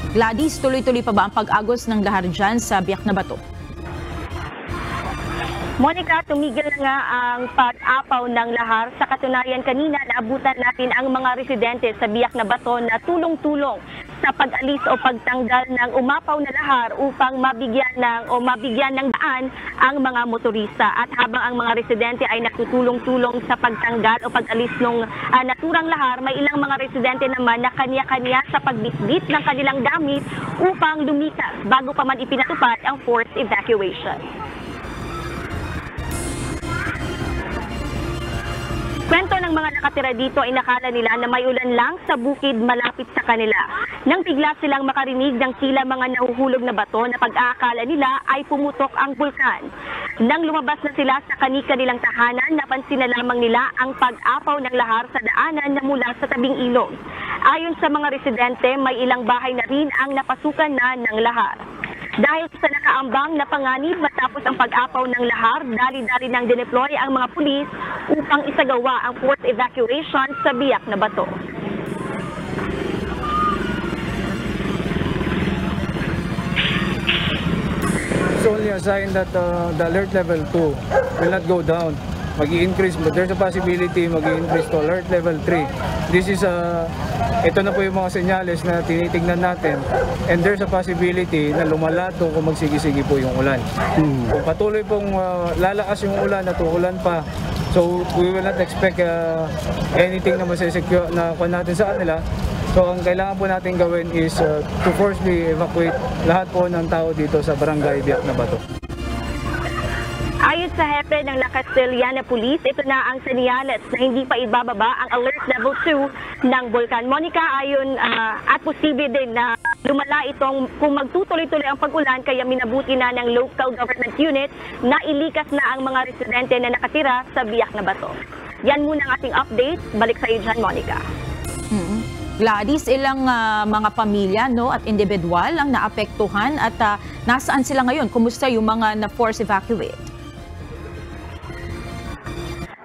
Gladys, tuloy-tuloy pa ba ang pag-agos ng lahar dyan sa Biak na Bato? Monica, tumigil na nga ang pag-apaw ng lahar. Sa katunayan kanina, naabutan natin ang mga residente sa Biak na Bato na tulong-tulong sa pag-alis o pagtanggal ng umapaw na lahar upang mabigyan ng daan ang mga motorista. At habang ang mga residente ay natutulong-tulong sa pagtanggal o pag-alis ng naturang lahar, may ilang mga residente naman na kanya-kanya sa pagbitbit ng kanilang gamit upang lumikas bago pa man ipinatupad ang forced evacuation. Kwento ng mga nakatira dito ay nakala nila na may ulan lang sa bukid malapit sa kanila. Nang bigla silang makarinig ng tila mga nahuhulog na bato na pag-aakala nila ay pumutok ang bulkan. Nang lumabas na sila sa kani-kanilang tahanan, napansin na lamang nila ang pag-apaw ng lahar sa daanan na mula sa tabing ilog. Ayon sa mga residente, may ilang bahay na rin ang napasukan na ng lahar. Dahil sa nakaambang na panganib matapos ang pag-apaw ng lahar, dali-dali nang dineploy ang mga pulis upang isagawa ang forced evacuation sa Biak na Bato. It's only a sign that the alert level 2 will not go down. Mag-i-increase, but there's a possibility mag-i-increase to alert level 3. This is ito na po yung mga senyales na tinitingnan natin, and there's a possibility na lumala to kung magsigi-sigi po yung ulan. Kung patuloy pong lalakas yung ulan at uulan pa, so we will not expect anything na masisecure na kuha natin sa kanila. So ang kailangan po natin gawin is to forcibly evacuate lahat po ng tao dito sa Barangay Biak na Bato. Ayon sa hepe ng La Castellana Police, ito na ang senyales na hindi pa ibababa ang alert level 2 ng bulkan. Monica, ayon at posible din na lumala itong kung magtutuloy-tuloy ang pag-ulan, kaya minabuti na ng local government unit na ilikas na ang mga residente na nakatira sa Biak na Bato. Yan muna ang ating update. Balik sa iyo dyan, Monica. Gladys, ilang mga pamilya at individual ang naapektuhan at nasaan sila ngayon? Kumusta yung mga na-force evacuate?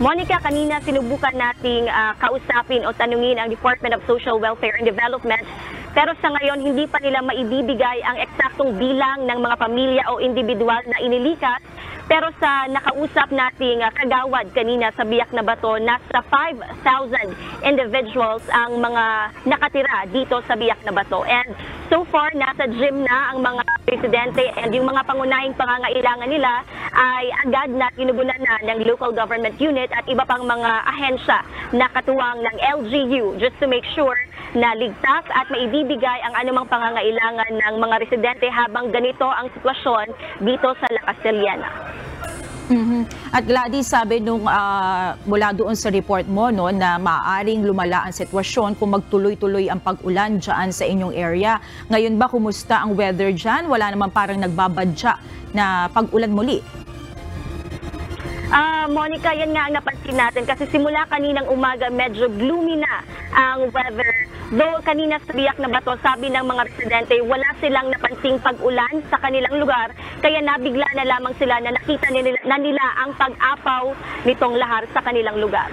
Monica, kanina sinubukan nating kausapin o tanungin ang Department of Social Welfare and Development, pero sa ngayon hindi pa nila maibibigay ang eksaktong bilang ng mga pamilya o individual na inilikas. Pero sa nakausap nating kagawad kanina sa Biak na Bato, nasa 5,000 individuals ang mga nakatira dito sa Biak na Bato. And so far, nasa gym na ang mga residente, and yung mga pangunahing pangangailangan nila ay agad na tinugunan na ng local government unit at iba pang mga ahensya na katuwang ng LGU, just to make sure na ligtas at maibibigay ang anumang pangangailangan ng mga residente habang ganito ang sitwasyon dito sa La Castellana. At Gladys, sabi nung mula doon sa report mo na maaaring lumala ang sitwasyon kung magtuloy-tuloy ang pag-ulan dyan sa inyong area. Ngayon ba, kumusta ang weather dyan? Wala naman parang nagbabadya na pag-ulan muli. Monica, yan nga ang napansin natin kasi simula kaninang umaga medyo gloomy na ang weather. Though kanina sa Biak na Bato, sabi ng mga residente, wala silang napansing pag-ulan sa kanilang lugar, kaya nabigla na lamang sila na nakita nila ang pag-apaw nitong lahar sa kanilang lugar.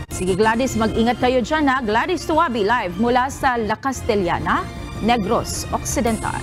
Sige Gladys, mag-ingat kayo dyan ha. Gladys Tuwabi live mula sa La Castellana, Negros Occidental.